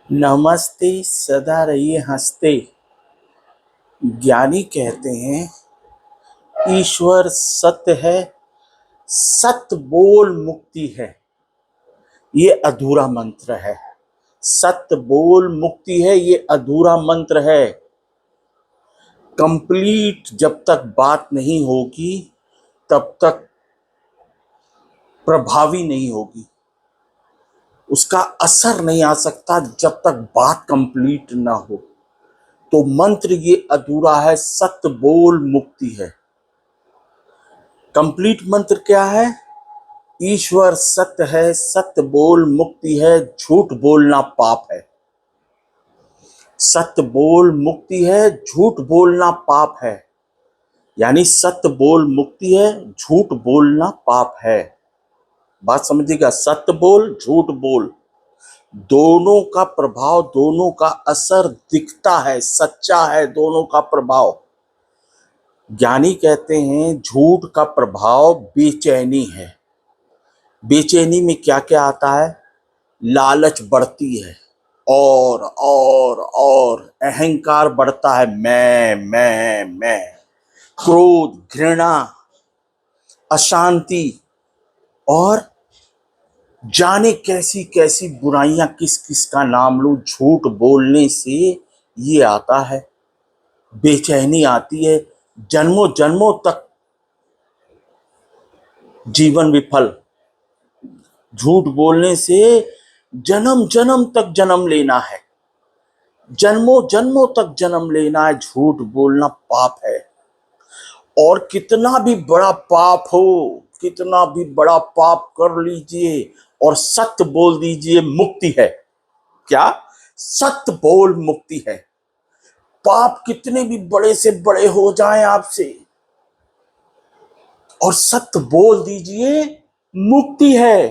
नमस्ते सदा रहिए हंसते। ज्ञानी कहते हैं ईश्वर सत्य है, सत्य बोल मुक्ति है। ये अधूरा मंत्र है। सत्य बोल मुक्ति है, ये अधूरा मंत्र है। कंप्लीट जब तक बात नहीं होगी तब तक प्रभावी नहीं होगी, उसका असर नहीं आ सकता जब तक बात कंप्लीट ना हो। तो मंत्र ये अधूरा है, सत्य बोल मुक्ति है। कंप्लीट मंत्र क्या है? ईश्वर सत्य है, सत्य बोल मुक्ति है, झूठ बोलना पाप है। सत्य बोल मुक्ति है, झूठ बोलना पाप है। यानी सत्य बोल मुक्ति है, झूठ बोलना पाप है। बात समझिएगा, सत्य बोल झूठ बोल, दोनों का प्रभाव, दोनों का असर दिखता है, सच्चा है दोनों का प्रभाव। ज्ञानी कहते हैं झूठ का प्रभाव बेचैनी है। बेचैनी में क्या क्या आता है? लालच बढ़ती है और अहंकार बढ़ता है, मैं, क्रोध, घृणा, अशांति और जाने कैसी कैसी बुराइयां किस किस का नाम लूं। झूठ बोलने से ये आता है, बेचैनी आती है, जन्मों जन्मों तक जीवन विफल। झूठ बोलने से जन्म जन्म तक जन्म लेना है, जन्मों जन्मों तक जन्म लेना है। झूठ बोलना पाप है। और कितना भी बड़ा पाप हो, कितना भी बड़ा पाप कर लीजिए और सत्य बोल दीजिए, मुक्ति है। क्या? सत्य बोल मुक्ति है। पाप कितने भी बड़े से बड़े हो जाएं आपसे, और सत्य बोल दीजिए, मुक्ति है।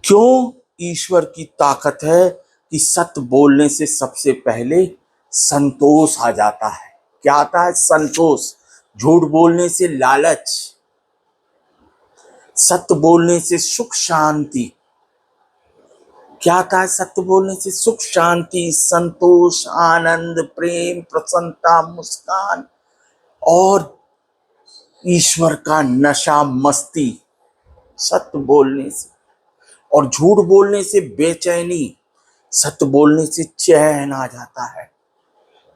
क्यों? ईश्वर की ताकत है कि सत्य बोलने से सबसे पहले संतोष आ जाता है। क्या आता है? संतोष। झूठ बोलने से लालच, सत्य बोलने से सुख शांति। क्या आता है? सत्य बोलने से सुख शांति, संतोष, आनंद, प्रेम, प्रसन्नता, मुस्कान और ईश्वर का नशा, मस्ती। सत्य बोलने से। और झूठ बोलने से बेचैनी, सत्य बोलने से चैन आ जाता है।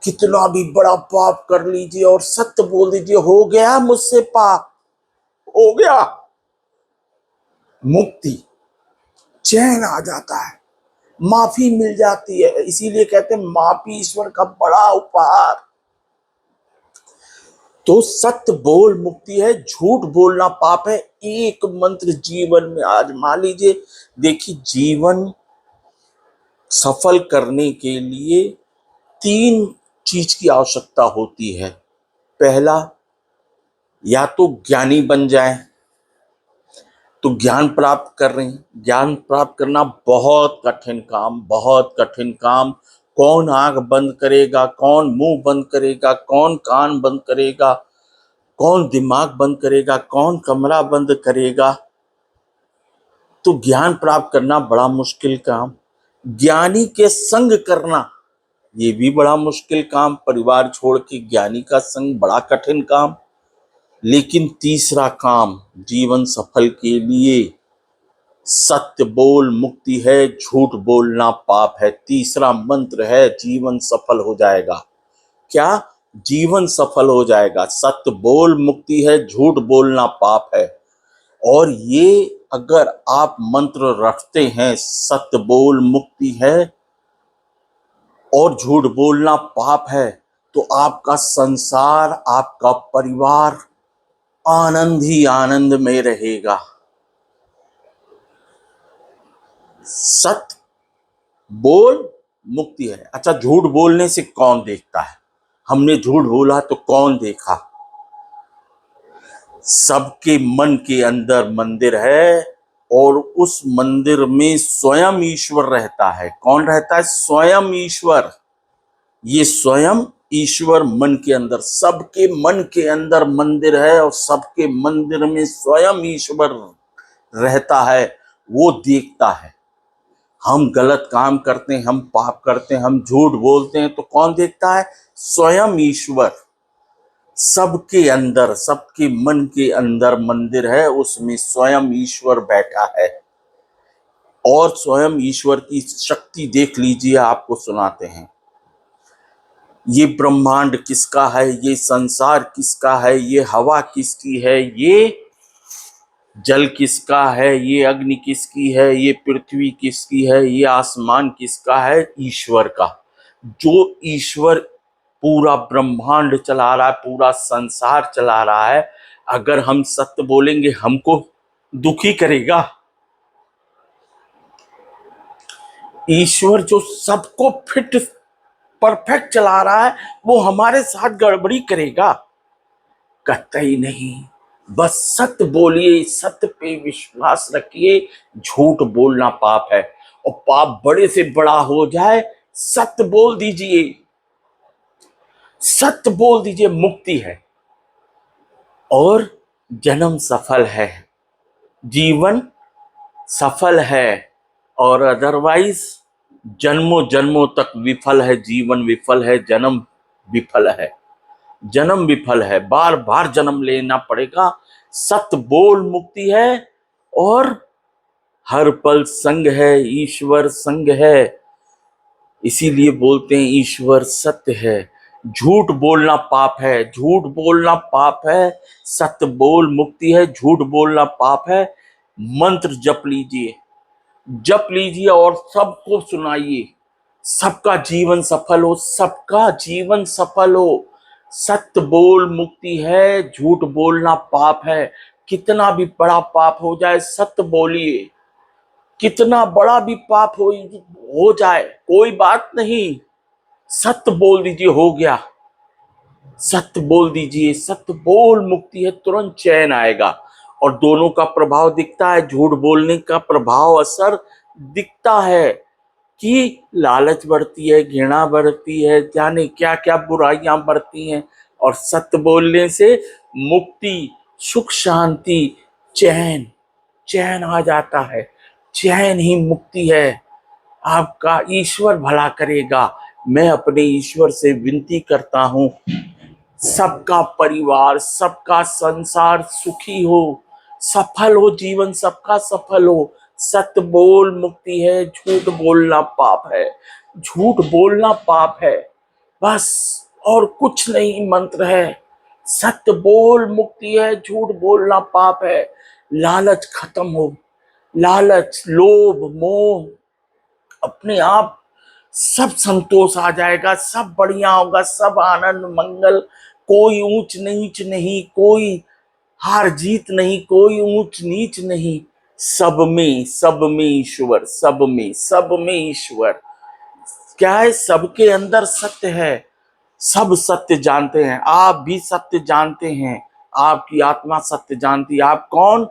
कितना भी बड़ा पाप कर लीजिए और सत्य बोल दीजिए, हो गया मुझसे पाप, हो गया, मुक्ति, चैन आ जाता है, माफी मिल जाती है। इसीलिए कहते हैं माफी ईश्वर का बड़ा उपहार। तो सत्य बोल मुक्ति है, झूठ बोलना पाप है। एक मंत्र जीवन में आजमा लीजिए, देखिए जीवन सफल करने के लिए 3 चीज की आवश्यकता होती है। पहला, या तो ज्ञानी बन जाए, तो ज्ञान प्राप्त कर रहे हैं। ज्ञान प्राप्त करना बहुत कठिन काम, बहुत कठिन काम। कौन आंख बंद करेगा, कौन मुंह बंद करेगा, कौन कान बंद करेगा, कौन दिमाग बंद करेगा, कौन कमरा बंद करेगा? तो ज्ञान प्राप्त करना बड़ा मुश्किल काम। ज्ञानी के संग करना ये भी बड़ा मुश्किल काम। परिवार छोड़ के ज्ञानी का संग बड़ा कठिन काम। लेकिन तीसरा काम जीवन सफल के लिए सत्य बोल मुक्ति है, झूठ बोलना पाप है। तीसरा मंत्र है, जीवन सफल हो जाएगा। क्या? जीवन सफल हो जाएगा। सत्य बोल मुक्ति है, झूठ बोलना पाप है। और ये अगर आप मंत्र रखते हैं, सत्य बोल मुक्ति है और झूठ बोलना पाप है, तो आपका संसार, आपका परिवार आनंद ही आनंद में रहेगा। सत्य बोल मुक्ति है। अच्छा, झूठ बोलने से कौन देखता है? हमने झूठ बोला तो कौन देखा? सबके मन के अंदर मंदिर है और उस मंदिर में स्वयं ईश्वर रहता है। कौन रहता है? स्वयं ईश्वर। ये स्वयं ईश्वर मन के अंदर, सबके मन के अंदर मंदिर है और सबके मंदिर में स्वयं ईश्वर रहता है। वो देखता है। हम गलत काम करते हैं, हम पाप करते हैं, हम झूठ बोलते हैं, तो कौन देखता है? स्वयं ईश्वर। सबके अंदर, सबके मन के अंदर मंदिर है, उसमें स्वयं ईश्वर बैठा है। और स्वयं ईश्वर की शक्ति देख लीजिए, आपको सुनाते हैं। ये ब्रह्मांड किसका है? ये संसार किसका है? ये हवा किसकी है? ये जल किसका है? ये अग्नि किसकी है? ये पृथ्वी किसकी है? ये आसमान किसका है? ईश्वर का। जो ईश्वर पूरा ब्रह्मांड चला रहा है, पूरा संसार चला रहा है, अगर हम सत्य बोलेंगे हमको दुखी करेगा? ईश्वर जो सबको फिट परफेक्ट चला रहा है, वो हमारे साथ गड़बड़ी करेगा? कतई नहीं। बस सत्य बोलिए, सत्य पे विश्वास रखिए। झूठ बोलना पाप है, और पाप बड़े से बड़ा हो जाए, सत्य बोल दीजिए, सत्य बोल दीजिए, मुक्ति है और जन्म सफल है, जीवन सफल है। और अदरवाइज जन्मों जन्मों तक विफल है, जीवन विफल है, जन्म विफल है, जन्म विफल है, बार बार जन्म लेना पड़ेगा। सत्य बोल मुक्ति है, और हर पल संग है, ईश्वर संग है। इसीलिए बोलते हैं ईश्वर सत्य है। झूठ बोलना पाप है, झूठ बोलना पाप है। सत्य बोल मुक्ति है, झूठ बोलना पाप है। मंत्र जप लीजिए, जप लीजिए और सबको सुनाइए। सबका जीवन सफल हो, सबका जीवन सफल हो। सत्य बोल मुक्ति है, झूठ बोलना पाप है। कितना भी बड़ा पाप हो जाए, सत्य बोलिए। कितना बड़ा भी पाप हो जाए, कोई बात नहीं, सत्य बोल दीजिए, हो गया। सत्य बोल दीजिए, सत्य बोल मुक्ति है, तुरंत चैन आएगा। और दोनों का प्रभाव दिखता है। झूठ बोलने का प्रभाव, असर दिखता है कि लालच बढ़ती है, घृणा बढ़ती है, जाने क्या क्या बुराइयां बढ़ती हैं। और सत्य बोलने से मुक्ति, सुख, शांति, चैन, चैन आ जाता है। चैन ही मुक्ति है। आपका ईश्वर भला करेगा। मैं अपने ईश्वर से विनती करता हूं, सबका परिवार, सबका संसार सुखी हो, सफल हो, जीवन सबका सफल हो। सत्य बोल मुक्ति है, झूठ बोलना पाप है, झूठ बोलना पाप है। बस और कुछ नहीं मंत्र है। सत्य बोल मुक्ति है, झूठ बोलना पाप है। लालच खत्म हो, लालच, लोभ, मोह, अपने आप सब संतोष आ जाएगा, सब बढ़िया होगा, सब आनंद मंगल। कोई ऊंच नीच नहीं, कोई हार जीत नहीं, कोई ऊंच नीच नहीं। सब में ईश्वर, सब में ईश्वर। क्या है? सबके अंदर सत्य है। सब सत्य जानते हैं, आप भी सत्य जानते हैं, आपकी आत्मा सत्य जानती है। आप कौन?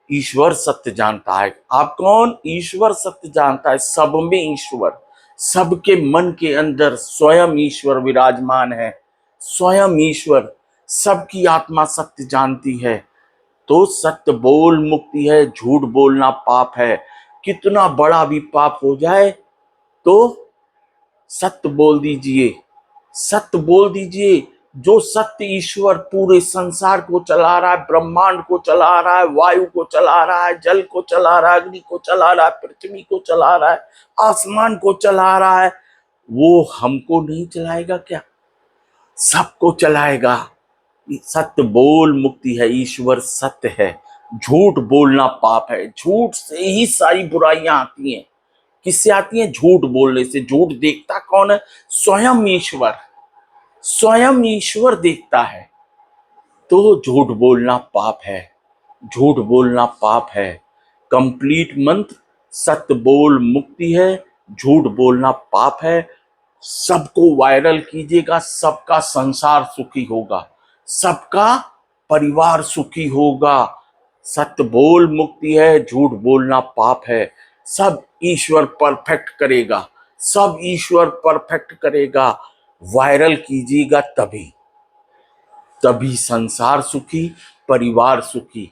ईश्वर सत्य जानता है। आप कौन? ईश्वर सत्य जानता है। सब में ईश्वर, सबके मन के अंदर स्वयं ईश्वर विराजमान है। स्वयं ईश्वर, सबकी आत्मा सत्य जानती है। तो सत्य बोल मुक्ति है, झूठ बोलना पाप है। कितना बड़ा भी पाप हो जाए तो सत्य बोल दीजिए, सत्य बोल दीजिए। जो सत्य ईश्वर पूरे संसार को चला रहा है, ब्रह्मांड को चला रहा है, वायु को चला रहा है, जल को चला रहा है, अग्नि को चला रहा है, पृथ्वी को चला रहा है, आसमान को चला रहा है, वो हमको नहीं चलाएगा क्या? सबको चलाएगा। सत्य बोल मुक्ति है, ईश्वर सत्य है। झूठ बोलना पाप है। झूठ से ही सारी बुराइयां आती हैं। किससे आती हैं? झूठ बोलने से। झूठ देखता कौन है? स्वयं ईश्वर, स्वयं ईश्वर देखता है। तो झूठ बोलना पाप है, झूठ बोलना पाप है। कंप्लीट मंत्र, सत्य बोल मुक्ति है, झूठ बोलना पाप है। सबको वायरल कीजिएगा, सबका संसार सुखी होगा, सबका परिवार सुखी होगा। सत्य बोल मुक्ति है, झूठ बोलना पाप है। सब ईश्वर परफेक्ट करेगा, सब ईश्वर परफेक्ट करेगा। वायरल कीजिएगा, तभी तभी संसार सुखी, परिवार सुखी।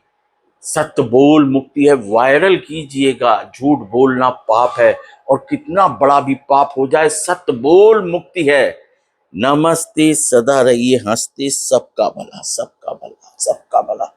सत्य बोल मुक्ति है, वायरल कीजिएगा। झूठ बोलना पाप है, और कितना बड़ा भी पाप हो जाए, सत्य बोल मुक्ति है। नमस्ते, सदा रहिए हंसते, सबका भला, सबका भला, सबका भला।